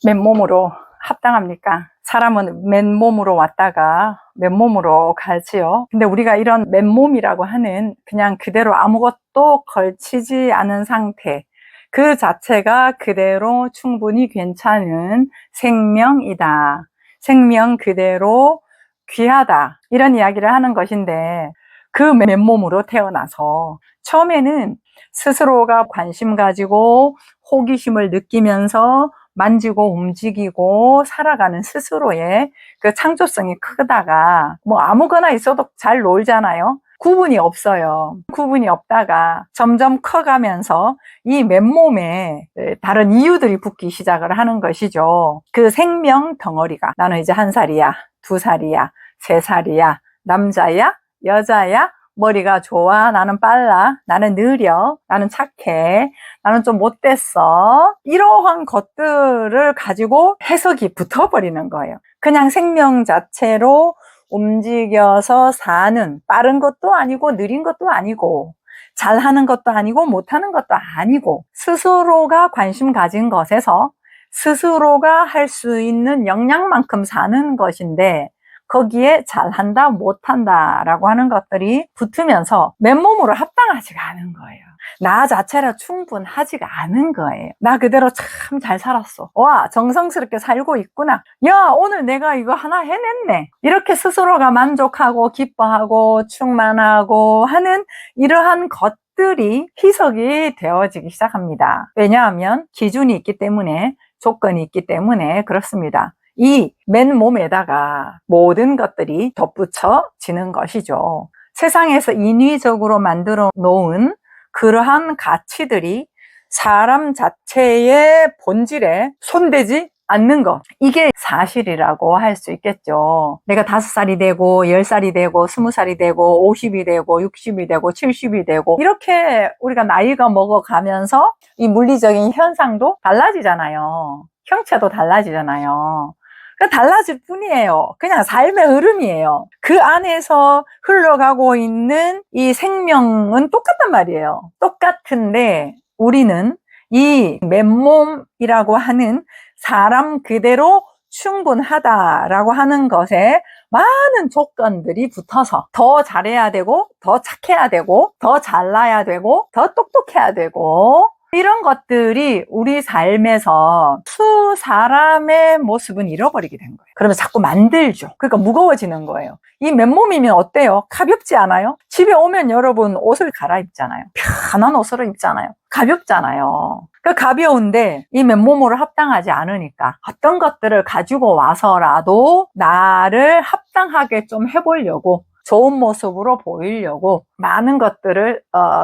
맨몸으로 합당합니까? 사람은 맨몸으로 왔다가 맨몸으로 가지요. 근데 우리가 이런 맨몸이라고 하는 그냥 그대로 아무것도 걸치지 않은 상태, 그 자체가 그대로 충분히 괜찮은 생명이다. 생명 그대로 귀하다. 이런 이야기를 하는 것인데, 그 맨몸으로 태어나서 처음에는 스스로가 관심 가지고 호기심을 느끼면서 만지고 움직이고 살아가는 스스로의 그 창조성이 크다가 뭐 아무거나 있어도 잘 놀잖아요. 구분이 없어요. 구분이 없다가 점점 커가면서 이 맨몸에 다른 이유들이 붙기 시작을 하는 것이죠. 그 생명 덩어리가 나는 이제 1살이야, 2살이야, 3살이야, 남자야, 여자야, 머리가 좋아, 나는 빨라, 나는 느려, 나는 착해, 나는 좀 못됐어. 이러한 것들을 가지고 해석이 붙어버리는 거예요. 그냥 생명 자체로 움직여서 사는, 빠른 것도 아니고 느린 것도 아니고 잘하는 것도 아니고 못하는 것도 아니고 스스로가 관심 가진 것에서 스스로가 할 수 있는 역량만큼 사는 것인데, 거기에 잘한다 못한다 라고 하는 것들이 붙으면서 맨몸으로 합당하지가 않은 거예요. 나 자체라 충분하지가 않은 거예요. 나 그대로 참 잘 살았어. 와, 정성스럽게 살고 있구나. 야, 오늘 내가 이거 하나 해냈네. 이렇게 스스로가 만족하고 기뻐하고 충만하고 하는 이러한 것들이 희석이 되어지기 시작합니다. 왜냐하면 기준이 있기 때문에, 조건이 있기 때문에 그렇습니다. 이 맨몸에다가 모든 것들이 덧붙여지는 것이죠. 세상에서 인위적으로 만들어 놓은 그러한 가치들이 사람 자체의 본질에 손대지 않는 것, 이게 사실이라고 할 수 있겠죠. 내가 5살이 되고 10살이 되고 20살이 되고 50이 되고 60이 되고 70이 되고 이렇게 우리가 나이가 먹어가면서 이 물리적인 현상도 달라지잖아요. 형체도 달라지잖아요. 달라질 뿐이에요. 그냥 삶의 흐름이에요. 그 안에서 흘러가고 있는 이 생명은 똑같단 말이에요. 똑같은데 우리는 이 맨몸이라고 하는 사람 그대로 충분하다라고 하는 것에 많은 조건들이 붙어서 더 잘해야 되고, 더 착해야 되고, 더 잘나야 되고, 더 똑똑해야 되고, 이런 것들이 우리 삶에서 사람의 모습은 잃어버리게 된 거예요. 그러면서 자꾸 만들죠. 그러니까 무거워지는 거예요. 이 맨몸이면 어때요? 가볍지 않아요? 집에 오면 여러분 옷을 갈아입잖아요. 편한 옷을 입잖아요. 가볍잖아요. 그 가벼운데 이 맨몸으로 합당하지 않으니까 어떤 것들을 가지고 와서라도 나를 합당하게 좀 해보려고, 좋은 모습으로 보이려고 많은 것들을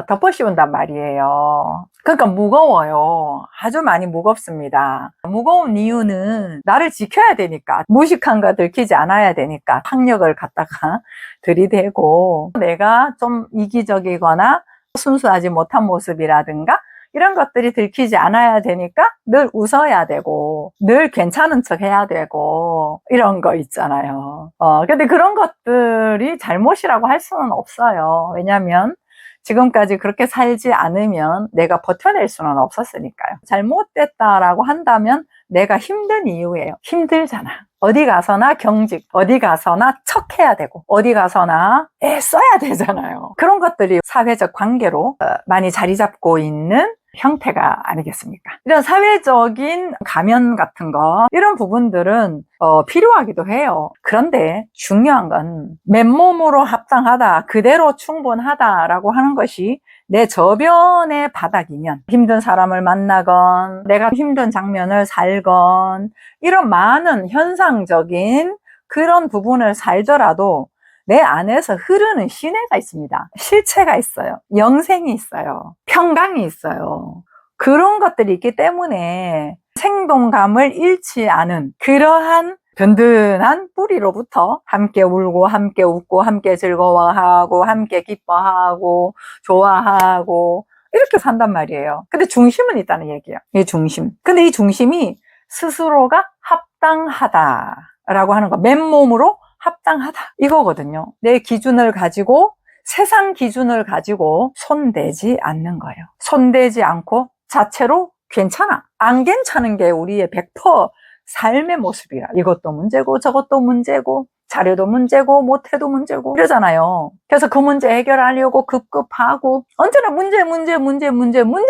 덮어씌운단 말이에요. 그러니까 무거워요. 아주 많이 무겁습니다. 무거운 이유는 나를 지켜야 되니까, 무식한 거 들키지 않아야 되니까 학력을 갖다가 들이대고, 내가 좀 이기적이거나 순수하지 못한 모습이라든가 이런 것들이 들키지 않아야 되니까 늘 웃어야 되고, 늘 괜찮은 척 해야 되고, 이런 거 있잖아요. 근데 그런 것들이 잘못이라고 할 수는 없어요. 왜냐면 지금까지 그렇게 살지 않으면 내가 버텨낼 수는 없었으니까요. 잘못됐다라고 한다면 내가 힘든 이유예요. 힘들잖아. 어디 가서나 경직, 어디 가서나 척해야 되고, 어디 가서나 애써야 되잖아요. 그런 것들이 사회적 관계로 많이 자리 잡고 있는 형태가 아니겠습니까? 이런 사회적인 가면 같은 거, 이런 부분들은 필요하기도 해요. 그런데 중요한 건 맨몸으로 합당하다, 그대로 충분하다라고 하는 것이 내 저변의 바닥이면, 힘든 사람을 만나건 내가 힘든 장면을 살건 이런 많은 현상적인 그런 부분을 살더라도 내 안에서 흐르는 시내가 있습니다. 실체가 있어요. 영생이 있어요. 평강이 있어요. 그런 것들이 있기 때문에 생동감을 잃지 않은 그러한 든든한 뿌리로부터 함께 울고 함께 웃고 함께 즐거워하고 함께 기뻐하고 좋아하고 이렇게 산단 말이에요. 근데 중심은 있다는 얘기예요. 이 중심. 근데 이 중심이 스스로가 합당하다라고 하는 거, 맨몸으로 합당하다 이거거든요. 내 기준을 가지고, 세상 기준을 가지고 손대지 않는 거예요. 손대지 않고 자체로 괜찮아, 안 괜찮은 게 우리의 100% 삶의 모습이야. 이것도 문제고 저것도 문제고 잘해도 문제고 못해도 문제고 이러잖아요. 그래서 그 문제 해결하려고 급급하고 언제나 문제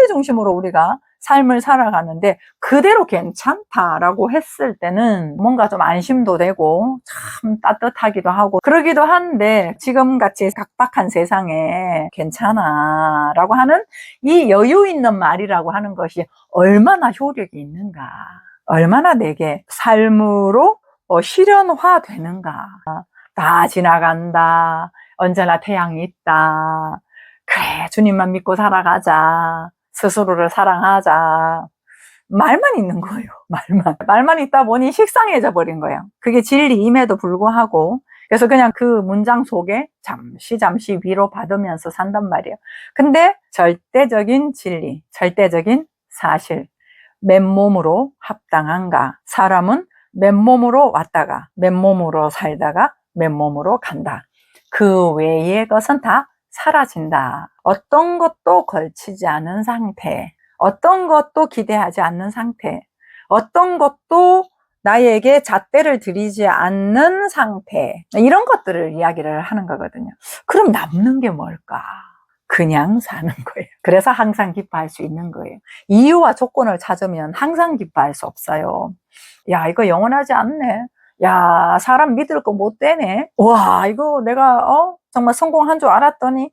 중심으로 우리가 삶을 살아가는데 그대로 괜찮다라고 했을 때는 뭔가 좀 안심도 되고 참 따뜻하기도 하고 그러기도 한데 지금같이 각박한 세상에 괜찮아 라고 하는 이 여유 있는 말이라고 하는 것이 얼마나 효력이 있는가, 얼마나 내게 삶으로 실현화 되는가. 다 지나간다, 언제나 태양이 있다, 그래 주님만 믿고 살아가자, 스스로를 사랑하자, 말만 있는 거예요. 말만 있다 보니 식상해져 버린 거예요. 그게 진리임에도 불구하고. 그래서 그냥 그 문장 속에 잠시 위로받으면서 산단 말이에요. 근데 절대적인 진리, 절대적인 사실, 맨몸으로 합당한가? 사람은 맨몸으로 왔다가 맨몸으로 살다가 맨몸으로 간다. 그 외의 것은 다 사라진다. 어떤 것도 걸치지 않은 상태, 어떤 것도 기대하지 않는 상태, 어떤 것도 나에게 잣대를 들이지 않는 상태, 이런 것들을 이야기를 하는 거거든요. 그럼 남는 게 뭘까? 그냥 사는 거예요. 그래서 항상 기뻐할 수 있는 거예요. 이유와 조건을 찾으면 항상 기뻐할 수 없어요. 야, 이거 영원하지 않네. 야, 사람 믿을 거 못 되네. 와, 이거 내가 정말 성공한 줄 알았더니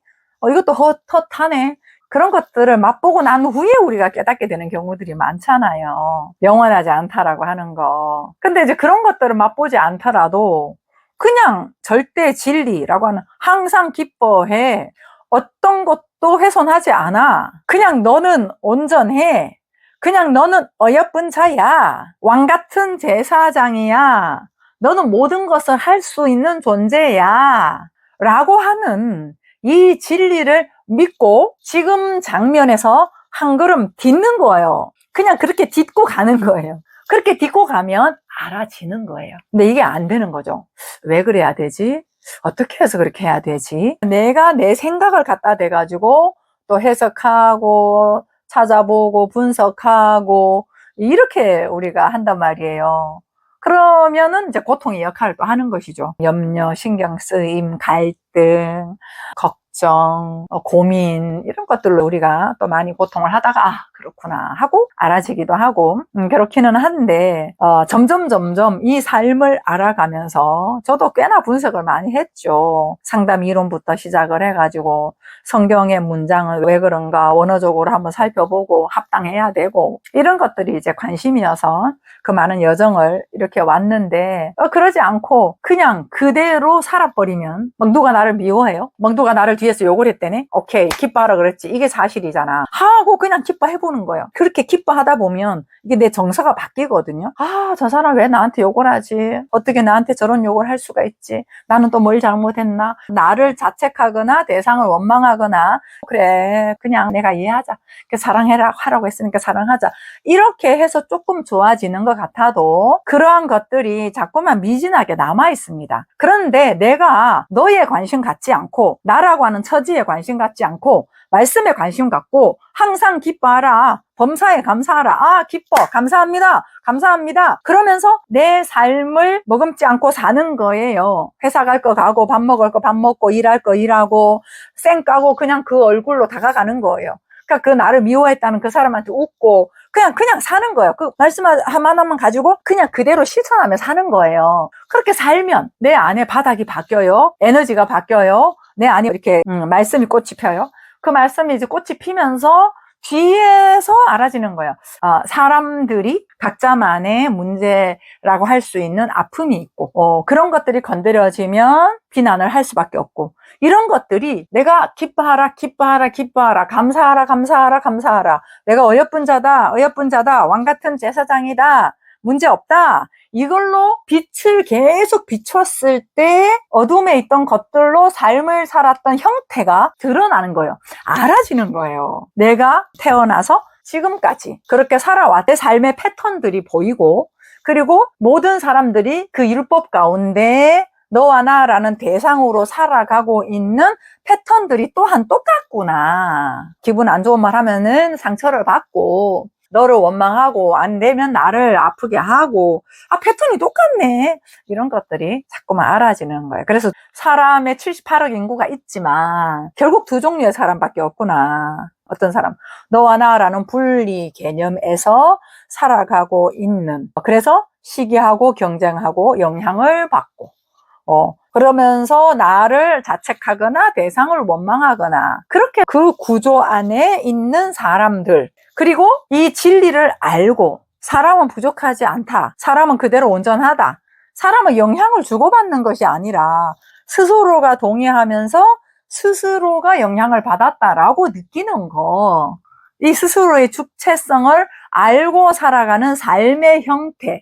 이것도 헛하네. 그런 것들을 맛보고 난 후에 우리가 깨닫게 되는 경우들이 많잖아요. 영원하지 않다라고 하는 거. 근데 이제 그런 것들을 맛보지 않더라도 그냥 절대 진리라고 하는 항상 기뻐해. 어떤 것도 훼손하지 않아. 그냥 너는 온전해. 그냥 너는 어여쁜 자야. 왕 같은 제사장이야. 너는 모든 것을 할 수 있는 존재야. 라고 하는 이 진리를 믿고 지금 장면에서 한 걸음 딛는 거예요. 그냥 그렇게 딛고 가는 거예요. 그렇게 딛고 가면 알아지는 거예요. 근데 이게 안 되는 거죠. 왜 그래야 되지? 어떻게 해서 그렇게 해야 되지? 내가 내 생각을 갖다 대가지고 또 해석하고 찾아보고 분석하고 이렇게 우리가 한단 말이에요. 그러면은 이제 고통의 역할을 또 하는 것이죠. 염려, 신경 쓰임, 갈등, 걱정, 고민 이런 것들로 우리가 또 많이 고통을 하다가 그렇구나 하고 알아지기도 하고 그렇기는 한데 점점 이 삶을 알아가면서 저도 꽤나 분석을 많이 했죠. 상담 이론부터 시작을 해가지고 성경의 문장을 왜 그런가 원어적으로 한번 살펴보고 합당해야 되고 이런 것들이 이제 관심이어서 그 많은 여정을 이렇게 왔는데 그러지 않고 그냥 그대로 살아버리면 막 누가 나를 미워해요? 막 누가 나를 뒤에서 욕을 했대네? 오케이 기뻐하라 그랬지, 이게 사실이잖아 하고 그냥 기뻐해보는 거예요. 그렇게 기뻐하다 보면 이게 내 정서가 바뀌거든요. 저 사람 왜 나한테 욕을 하지? 어떻게 나한테 저런 욕을 할 수가 있지? 나는 또 뭘 잘못했나? 나를 자책하거나 대상을 원망하거나 그래 그냥 내가 이해하자, 사랑해라 하라고 했으니까 사랑하자, 이렇게 해서 조금 좋아지는 것 같아도 그러한 것들이 자꾸만 미진하게 남아 있습니다. 그런데 내가 너의 관심 갖지 않고 나라고 하는 처지에 관심 갖지 않고 말씀에 관심 갖고 항상 기뻐하라, 범사에 감사하라, 기뻐, 감사합니다, 그러면서 내 삶을 머금지 않고 사는 거예요. 회사 갈 거 가고 밥 먹을 거 밥 먹고 일할 거 일하고 쌩 까고 그냥 그 얼굴로 다가가는 거예요. 그러니까 그 나를 미워했다는 그 사람한테 웃고 그냥 사는 거예요. 그 말씀 하나만 가지고 그냥 그대로 실천하며 사는 거예요. 그렇게 살면 내 안에 바닥이 바뀌어요. 에너지가 바뀌어요. 내 안에 이렇게 말씀이 꽃이 펴요. 그 말씀이 이제 꽃이 피면서 뒤에서 알아지는 거예요. 사람들이 각자만의 문제라고 할 수 있는 아픔이 있고 그런 것들이 건드려지면 비난을 할 수밖에 없고 이런 것들이 내가 기뻐하라, 감사하라, 내가 어여쁜 자다, 왕 같은 제사장이다, 문제 없다, 이걸로 빛을 계속 비췄을 때 어둠에 있던 것들로 삶을 살았던 형태가 드러나는 거예요. 알아지는 거예요. 내가 태어나서 지금까지 그렇게 살아왔던 삶의 패턴들이 보이고 그리고 모든 사람들이 그 율법 가운데 너와 나라는 대상으로 살아가고 있는 패턴들이 또한 똑같구나. 기분 안 좋은 말 하면은 상처를 받고 너를 원망하고 안 되면 나를 아프게 하고 패턴이 똑같네. 이런 것들이 자꾸만 알아지는 거예요. 그래서 사람의 78억 인구가 있지만 결국 두 종류의 사람밖에 없구나. 어떤 사람, 너와 나라는 분리 개념에서 살아가고 있는, 그래서 시기하고 경쟁하고 영향을 받고 그러면서 나를 자책하거나 대상을 원망하거나 그렇게 그 구조 안에 있는 사람들, 그리고 이 진리를 알고 사람은 부족하지 않다, 사람은 그대로 온전하다, 사람은 영향을 주고받는 것이 아니라 스스로가 동의하면서 스스로가 영향을 받았다라고 느끼는 거, 이 스스로의 주체성을 알고 살아가는 삶의 형태,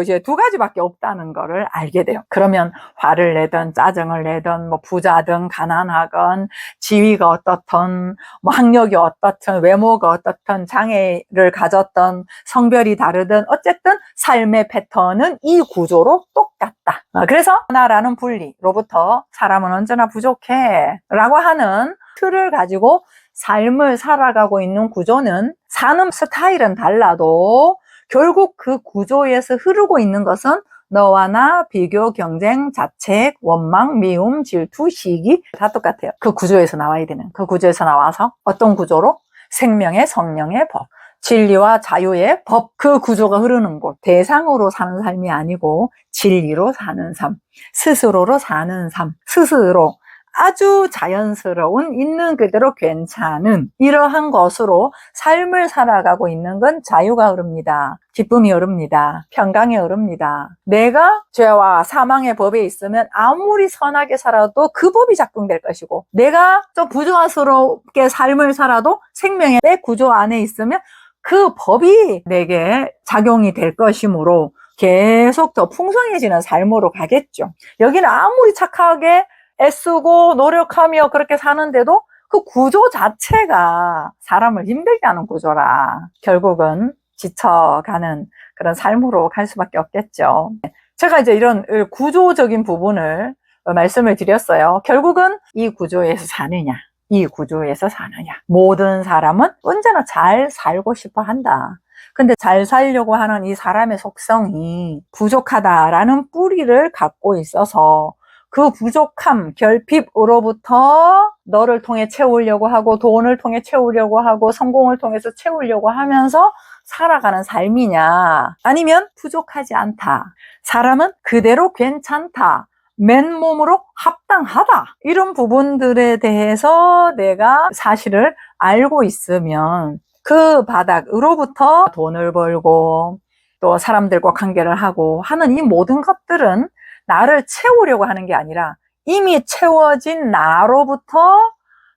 이제 두 가지밖에 없다는 거를 알게 돼요. 그러면 화를 내든 짜증을 내든 뭐 부자든 가난하건 지위가 어떻든 뭐 학력이 어떻든 외모가 어떻든 장애를 가졌든 성별이 다르든 어쨌든 삶의 패턴은 이 구조로 똑같다. 그래서 나라는 분리로부터 사람은 언제나 부족해 라고 하는 틀을 가지고 삶을 살아가고 있는 구조는 사는 스타일은 달라도 결국 그 구조에서 흐르고 있는 것은 너와 나, 비교, 경쟁, 자책, 원망, 미움, 질투, 시기 다 똑같아요. 그 구조에서 나와야 되는, 그 구조에서 나와서 어떤 구조로? 생명의 성령의 법, 진리와 자유의 법, 그 구조가 흐르는 곳. 대상으로 사는 삶이 아니고 진리로 사는 삶, 스스로로 사는 삶, 스스로 아주 자연스러운, 있는 그대로 괜찮은 이러한 것으로 삶을 살아가고 있는 건 자유가 흐릅니다. 기쁨이 흐릅니다. 평강이 흐릅니다. 내가 죄와 사망의 법에 있으면 아무리 선하게 살아도 그 법이 작동될 것이고, 내가 좀 부조화스럽게 삶을 살아도 생명의 구조 안에 있으면 그 법이 내게 작용이 될 것이므로 계속 더 풍성해지는 삶으로 가겠죠. 여기는 아무리 착하게 애쓰고 노력하며 그렇게 사는데도 그 구조 자체가 사람을 힘들게 하는 구조라 결국은 지쳐가는 그런 삶으로 갈 수밖에 없겠죠. 제가 이제 이런 구조적인 부분을 말씀을 드렸어요. 결국은 이 구조에서 사느냐, 이 구조에서 사느냐. 모든 사람은 언제나 잘 살고 싶어 한다. 근데 잘 살려고 하는 이 사람의 속성이 부족하다라는 뿌리를 갖고 있어서 그 부족함, 결핍으로부터 너를 통해 채우려고 하고 돈을 통해 채우려고 하고 성공을 통해서 채우려고 하면서 살아가는 삶이냐, 아니면 부족하지 않다, 사람은 그대로 괜찮다, 맨몸으로 합당하다, 이런 부분들에 대해서 내가 사실을 알고 있으면 그 바닥으로부터 돈을 벌고 또 사람들과 관계를 하고 하는 이 모든 것들은 나를 채우려고 하는 게 아니라 이미 채워진 나로부터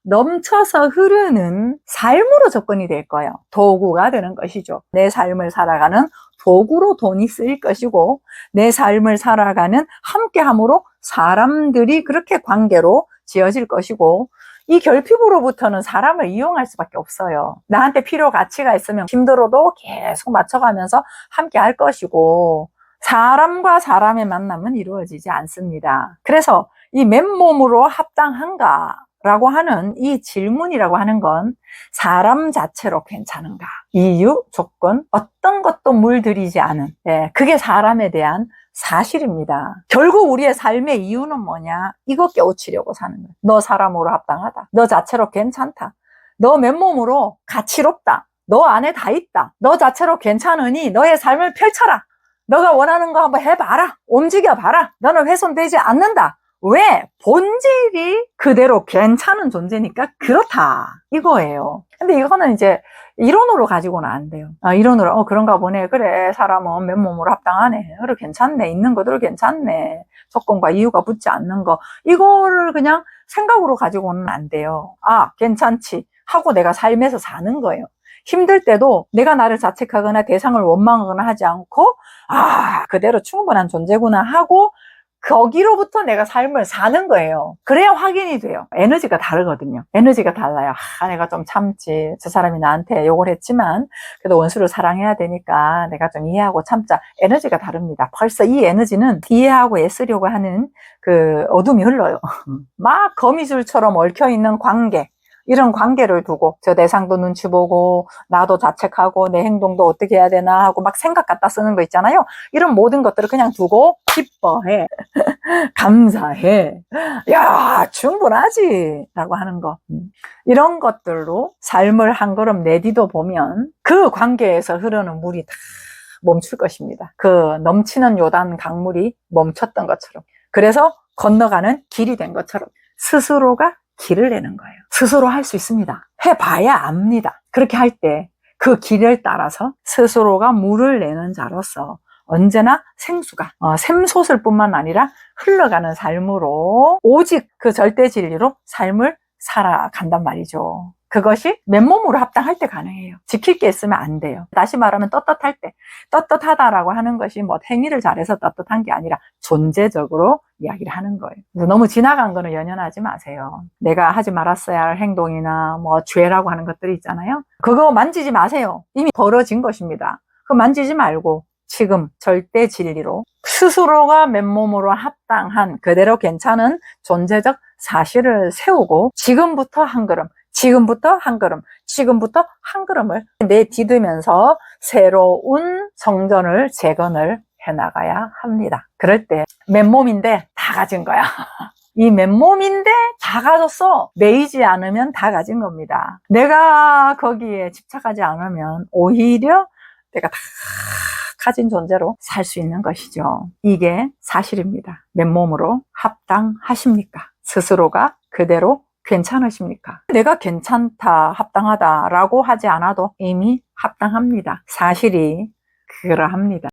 넘쳐서 흐르는 삶으로 접근이 될 거예요. 도구가 되는 것이죠. 내 삶을 살아가는 도구로 돈이 쓰일 것이고, 내 삶을 살아가는 함께함으로 사람들이 그렇게 관계로 지어질 것이고, 이 결핍으로부터는 사람을 이용할 수밖에 없어요. 나한테 필요 가치가 있으면 힘들어도 계속 맞춰가면서 함께 할 것이고, 사람과 사람의 만남은 이루어지지 않습니다. 그래서 이 맨몸으로 합당한가? 라고 하는 이 질문이라고 하는 건 사람 자체로 괜찮은가? 이유, 조건, 어떤 것도 물들이지 않은, 그게 사람에 대한 사실입니다. 결국 우리의 삶의 이유는 뭐냐? 이거 깨우치려고 사는 거예요. 너 사람으로 합당하다. 너 자체로 괜찮다. 너 맨몸으로 가치롭다. 너 안에 다 있다. 너 자체로 괜찮으니 너의 삶을 펼쳐라. 너가 원하는 거 한번 해봐라. 움직여봐라. 너는 훼손되지 않는다. 왜? 본질이 그대로 괜찮은 존재니까 그렇다, 이거예요. 근데 이거는 이제 이론으로 가지고는 안 돼요. 이론으로 그런가 보네, 그래, 사람은 맨몸으로 합당하네, 그래, 괜찮네, 있는 것들 괜찮네, 조건과 이유가 붙지 않는 거, 이거를 그냥 생각으로 가지고는 안 돼요. 괜찮지 하고 내가 삶에서 사는 거예요. 힘들 때도 내가 나를 자책하거나 대상을 원망하거나 하지 않고 그대로 충분한 존재구나 하고 거기로부터 내가 삶을 사는 거예요. 그래야 확인이 돼요. 에너지가 다르거든요. 에너지가 달라요. 내가 좀 참지, 저 사람이 나한테 욕을 했지만 그래도 원수를 사랑해야 되니까 내가 좀 이해하고 참자. 에너지가 다릅니다. 벌써 이 에너지는 이해하고 애쓰려고 하는 그 어둠이 흘러요. 막 거미줄처럼 얽혀있는 관계, 이런 관계를 두고 저 대상도 눈치 보고 나도 자책하고 내 행동도 어떻게 해야 되나 하고 막 생각 갖다 쓰는 거 있잖아요. 이런 모든 것들을 그냥 두고 기뻐해. 감사해. 야, 충분하지. 라고 하는 거. 이런 것들로 삶을 한 걸음 내디뎌 보면 그 관계에서 흐르는 물이 다 멈출 것입니다. 그 넘치는 요단 강물이 멈췄던 것처럼. 그래서 건너가는 길이 된 것처럼 스스로가 길을 내는 거예요. 스스로 할 수 있습니다. 해봐야 압니다. 그렇게 할 때 그 길을 따라서 스스로가 물을 내는 자로서 언제나 생수가 샘솟을 뿐만 아니라 흘러가는 삶으로 오직 그 절대 진리로 삶을 살아간단 말이죠. 그것이 맨몸으로 합당할 때 가능해요. 지킬 게 있으면 안 돼요. 다시 말하면 떳떳할 때. 떳떳하다라고 하는 것이 뭐 행위를 잘해서 떳떳한 게 아니라 존재적으로 이야기를 하는 거예요. 너무 지나간 거는 연연하지 마세요. 내가 하지 말았어야 할 행동이나 뭐 죄라고 하는 것들이 있잖아요. 그거 만지지 마세요. 이미 벌어진 것입니다. 그거 만지지 말고 지금 절대 진리로 스스로가 맨몸으로 합당한 그대로 괜찮은 존재적 사실을 세우고 지금부터 한 걸음, 지금부터 한 걸음, 지금부터 한 걸음을 내디디면서 새로운 성전을 재건을 해나가야 합니다. 그럴 때 맨몸인데 다 가진 거야. 이 맨몸인데 다 가졌어. 매이지 않으면 다 가진 겁니다. 내가 거기에 집착하지 않으면 오히려 내가 다 가진 존재로 살 수 있는 것이죠. 이게 사실입니다. 맨몸으로 합당하십니까? 스스로가 그대로 괜찮으십니까? 내가 괜찮다, 합당하다라고 하지 않아도 이미 합당합니다. 사실이 그러합니다.